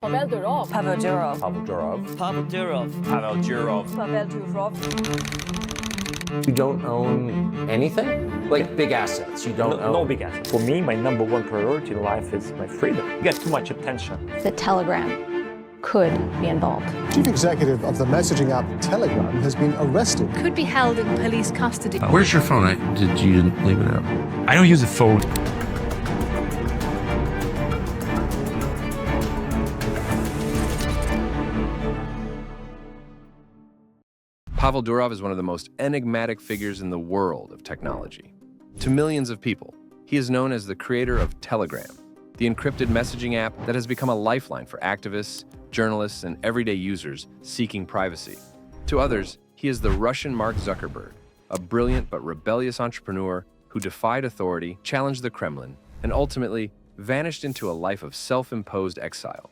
Pavel Durov. Pavel Durov. Pavel Durov. Pavel Durov. Pavel Durov. Pavel Durov. You don't own anything? Like big assets, you don't own? No big assets. For me, my number one priority in life is my freedom. You get too much attention. The Telegram could be involved. Chief executive of the messaging app Telegram has been arrested. Could be held in police custody. Where's your phone? Did you leave it out? I don't use a phone. Pavel Durov is one of the most enigmatic figures in the world of technology. To millions of people, he is known as the creator of Telegram, the encrypted messaging app that has become a lifeline for activists, journalists, and everyday users seeking privacy. To others, he is the Russian Mark Zuckerberg, a brilliant but rebellious entrepreneur who defied authority, challenged the Kremlin, and ultimately vanished into a life of self-imposed exile.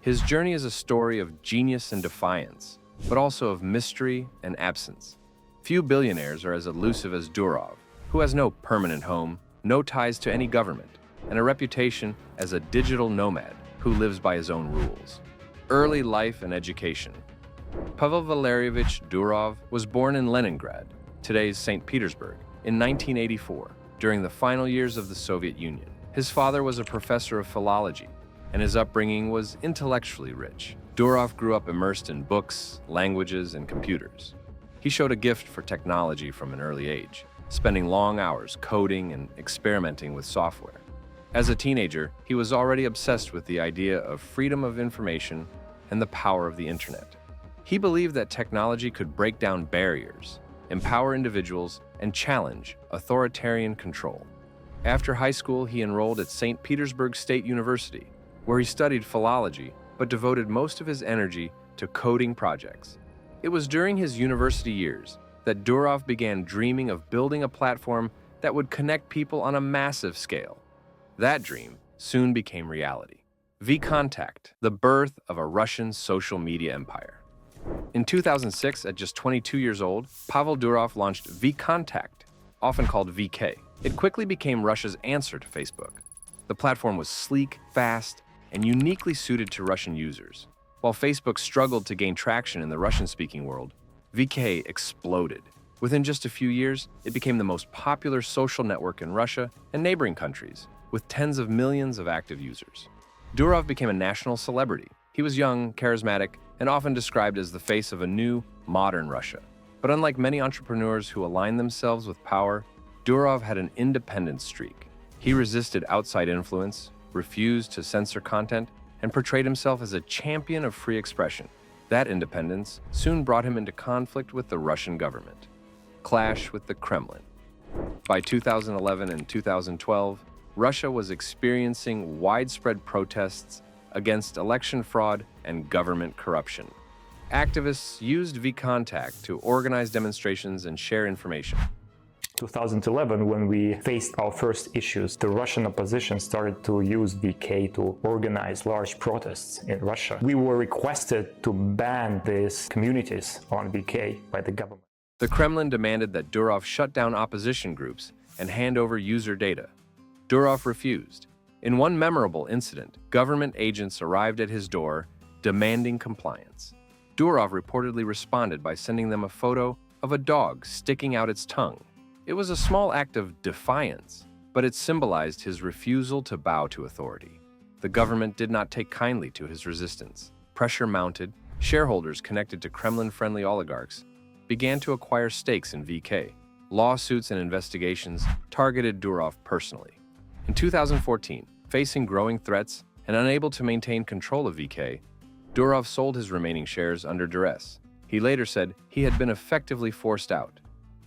His journey is a story of genius and defiance, but also of mystery and absence. Few billionaires are as elusive as Durov, who has no permanent home, no ties to any government, and a reputation as a digital nomad who lives by his own rules. Early life and education. Pavel Valerievich Durov was born in Leningrad, today's St. Petersburg, in 1984, during the final years of the Soviet Union. His father was a professor of philology, and his upbringing was intellectually rich. Durov grew up immersed in books, languages, and computers. He showed a gift for technology from an early age, spending long hours coding and experimenting with software. As a teenager, he was already obsessed with the idea of freedom of information and the power of the internet. He believed that technology could break down barriers, empower individuals, and challenge authoritarian control. After high school, he enrolled at St. Petersburg State University, where he studied philology but devoted most of his energy to coding projects. It was during his university years that Durov began dreaming of building a platform that would connect people on a massive scale. That dream soon became reality. vKontakte, the birth of a Russian social media empire. In 2006, at just 22 years old, Pavel Durov launched vKontakte, often called VK. It quickly became Russia's answer to Facebook. The platform was sleek, fast, and uniquely suited to Russian users. While Facebook struggled to gain traction in the Russian-speaking world, VK exploded. Within just a few years, it became the most popular social network in Russia and neighboring countries, with tens of millions of active users. Durov became a national celebrity. He was young, charismatic, and often described as the face of a new, modern Russia. But unlike many entrepreneurs who align themselves with power, Durov had an independent streak. He resisted outside influence, refused to censor content, and portrayed himself as a champion of free expression. That independence soon brought him into conflict with the Russian government. Clash with the Kremlin. By 2011 and 2012, Russia was experiencing widespread protests against election fraud and government corruption. Activists used vKontakte to organize demonstrations and share information. 2011, when we faced our first issues, the Russian opposition started to use VK to organize large protests in Russia. We were requested to ban these communities on VK by the government. The Kremlin demanded that Durov shut down opposition groups and hand over user data. Durov refused. In one memorable incident, government agents arrived at his door demanding compliance. Durov reportedly responded by sending them a photo of a dog sticking out its tongue. It was a small act of defiance, but it symbolized his refusal to bow to authority. The government did not take kindly to his resistance. Pressure mounted. Shareholders connected to Kremlin-friendly oligarchs began to acquire stakes in VK. Lawsuits and investigations targeted Durov personally. In 2014, facing growing threats and unable to maintain control of VK, Durov sold his remaining shares under duress. He later said he had been effectively forced out.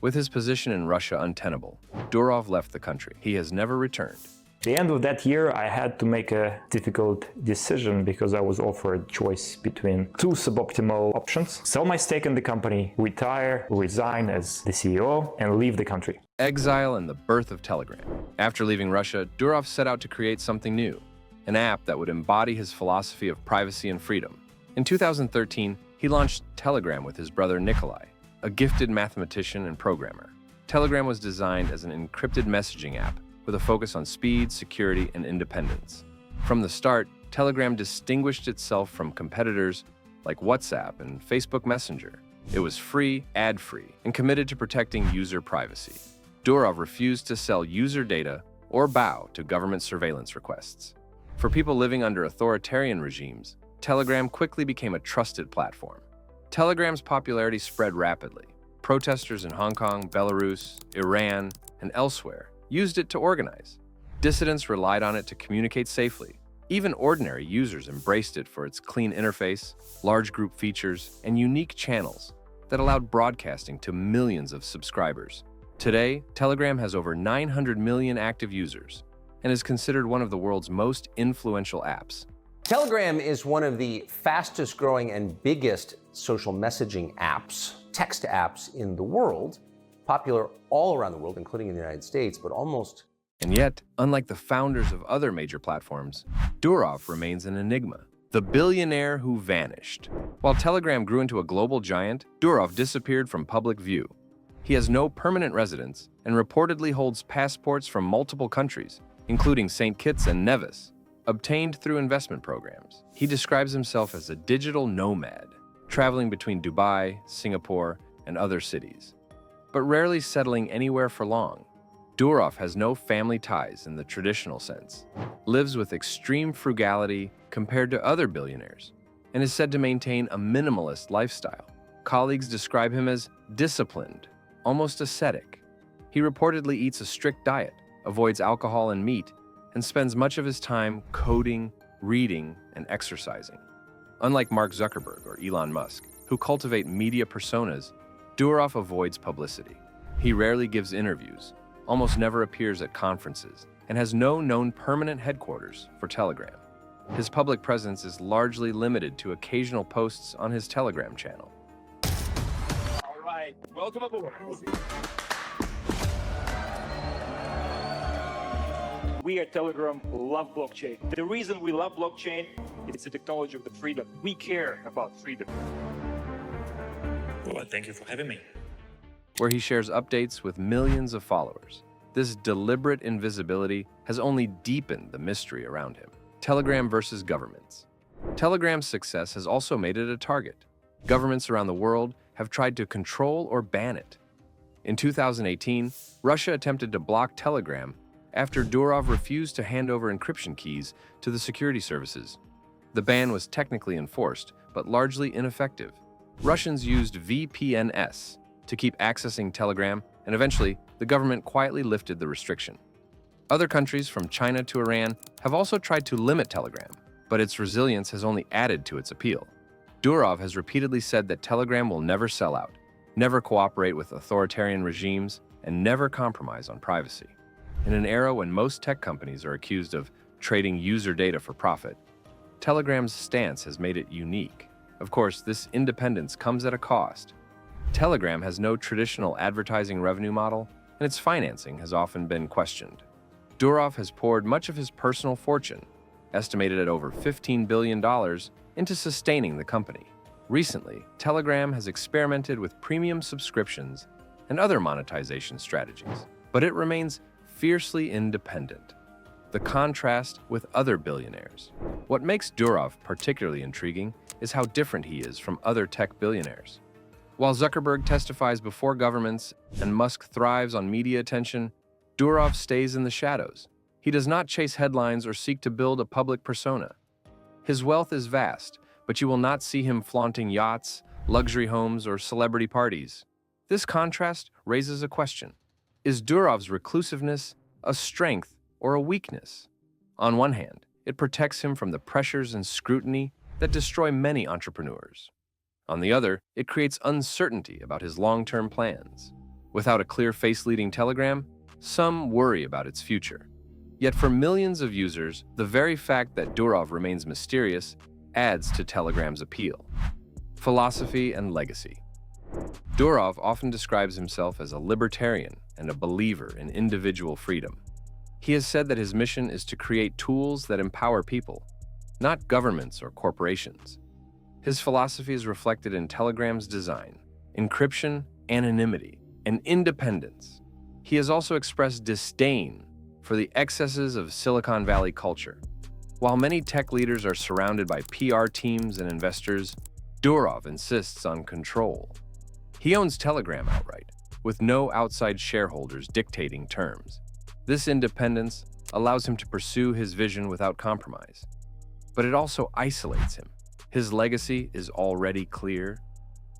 With his position in Russia untenable, Durov left the country. He has never returned. At the end of that year, I had to make a difficult decision because I was offered choice between two suboptimal options: sell my stake in the company, retire, resign as the CEO, and leave the country. Exile and the birth of Telegram. After leaving Russia, Durov set out to create something new, an app that would embody his philosophy of privacy and freedom. In 2013, he launched Telegram with his brother Nikolai, a gifted mathematician and programmer. Telegram was designed as an encrypted messaging app with a focus on speed, security, and independence. From the start, Telegram distinguished itself from competitors like WhatsApp and Facebook Messenger. It was free, ad-free, and committed to protecting user privacy. Durov refused to sell user data or bow to government surveillance requests. For people living under authoritarian regimes, Telegram quickly became a trusted platform. Telegram's popularity spread rapidly. Protesters in Hong Kong, Belarus, Iran, and elsewhere used it to organize. Dissidents relied on it to communicate safely. Even ordinary users embraced it for its clean interface, large group features, and unique channels that allowed broadcasting to millions of subscribers. Today, Telegram has over 900 million active users and is considered one of the world's most influential apps. Telegram is one of the fastest growing and biggest social messaging apps, text apps in the world, popular all around the world, including in the United States, but almost. And yet, unlike the founders of other major platforms, Durov remains an enigma, the billionaire who vanished. While Telegram grew into a global giant, Durov disappeared from public view. He has no permanent residence and reportedly holds passports from multiple countries, including St. Kitts and Nevis, obtained through investment programs. He describes himself as a digital nomad, traveling between Dubai, Singapore, and other cities, but rarely settling anywhere for long. Durov has no family ties in the traditional sense, lives with extreme frugality compared to other billionaires, and is said to maintain a minimalist lifestyle. Colleagues describe him as disciplined, almost ascetic. He reportedly eats a strict diet, avoids alcohol and meat, and spends much of his time coding, reading, and exercising. Unlike Mark Zuckerberg or Elon Musk, who cultivate media personas, Durov avoids publicity. He rarely gives interviews, almost never appears at conferences, and has no known permanent headquarters for Telegram. His public presence is largely limited to occasional posts on his Telegram channel. All right, welcome aboard. We at Telegram love blockchain. The reason we love blockchain, it's the technology of the freedom. We care about freedom. Well, thank you for having me. Where he shares updates with millions of followers. This deliberate invisibility has only deepened the mystery around him. Telegram versus governments. Telegram's success has also made it a target. Governments around the world have tried to control or ban it. In 2018, Russia attempted to block Telegram after Durov refused to hand over encryption keys to the security services. The ban was technically enforced, but largely ineffective. Russians used VPNs to keep accessing Telegram, and eventually, the government quietly lifted the restriction. Other countries, from China to Iran, have also tried to limit Telegram, but its resilience has only added to its appeal. Durov has repeatedly said that Telegram will never sell out, never cooperate with authoritarian regimes, and never compromise on privacy. In an era when most tech companies are accused of trading user data for profit, Telegram's stance has made it unique. Of course, this independence comes at a cost. Telegram has no traditional advertising revenue model, and its financing has often been questioned. Durov has poured much of his personal fortune, estimated at over $15 billion, into sustaining the company. Recently, Telegram has experimented with premium subscriptions and other monetization strategies, but it remains fiercely independent. The contrast with other billionaires. What makes Durov particularly intriguing is how different he is from other tech billionaires. While Zuckerberg testifies before governments and Musk thrives on media attention, Durov stays in the shadows. He does not chase headlines or seek to build a public persona. His wealth is vast, but you will not see him flaunting yachts, luxury homes, or celebrity parties. This contrast raises a question. Is Durov's reclusiveness a strength or a weakness? On one hand, it protects him from the pressures and scrutiny that destroy many entrepreneurs. On the other, it creates uncertainty about his long-term plans. Without a clear face leading Telegram, some worry about its future. Yet for millions of users, the very fact that Durov remains mysterious adds to Telegram's appeal. Philosophy and legacy. Durov often describes himself as a libertarian and a believer in individual freedom. He has said that his mission is to create tools that empower people, not governments or corporations. His philosophy is reflected in Telegram's design, encryption, anonymity, and independence. He has also expressed disdain for the excesses of Silicon Valley culture. While many tech leaders are surrounded by PR teams and investors, Durov insists on control. He owns Telegram outright, with no outside shareholders dictating terms. This independence allows him to pursue his vision without compromise. But it also isolates him. His legacy is already clear.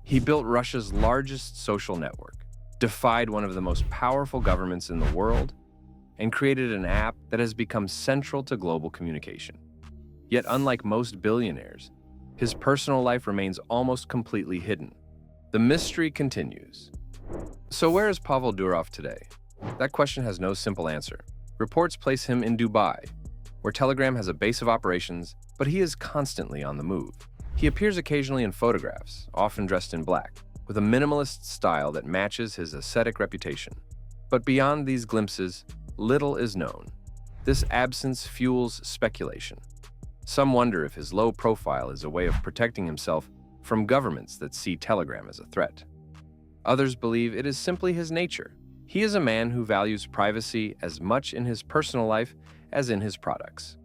He built Russia's largest social network, defied one of the most powerful governments in the world, and created an app that has become central to global communication. Yet unlike most billionaires, his personal life remains almost completely hidden. The mystery continues. So where is Pavel Durov today? That question has no simple answer. Reports place him in Dubai, where Telegram has a base of operations, but he is constantly on the move. He appears occasionally in photographs, often dressed in black, with a minimalist style that matches his ascetic reputation. But beyond these glimpses, little is known. This absence fuels speculation. Some wonder if his low profile is a way of protecting himself from governments that see Telegram as a threat. Others believe it is simply his nature. He is a man who values privacy as much in his personal life as in his products.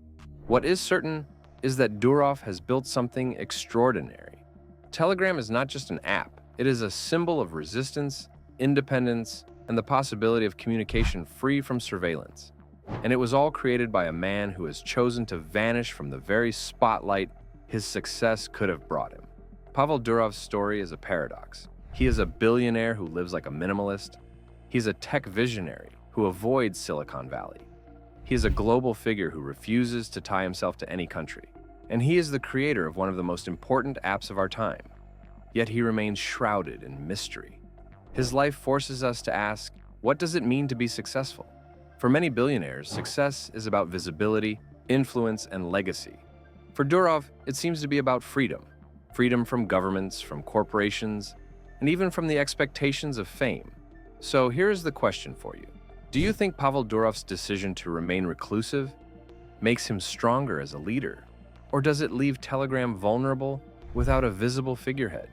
What is certain is that Durov has built something extraordinary. Telegram is not just an app, it is a symbol of resistance, independence, and the possibility of communication free from surveillance. And it was all created by a man who has chosen to vanish from the very spotlight his success could have brought him. Pavel Durov's story is a paradox. He is a billionaire who lives like a minimalist. He's a tech visionary who avoids Silicon Valley. He is a global figure who refuses to tie himself to any country. And he is the creator of one of the most important apps of our time. Yet he remains shrouded in mystery. His life forces us to ask, what does it mean to be successful? For many billionaires, success is about visibility, influence, and legacy. For Durov, it seems to be about freedom. Freedom from governments, from corporations, and even from the expectations of fame. So here is the question for you. Do you think Pavel Durov's decision to remain reclusive makes him stronger as a leader? Or does it leave Telegram vulnerable without a visible figurehead?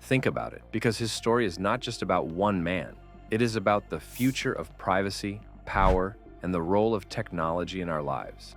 Think about it, because his story is not just about one man. It is about the future of privacy, power, and the role of technology in our lives.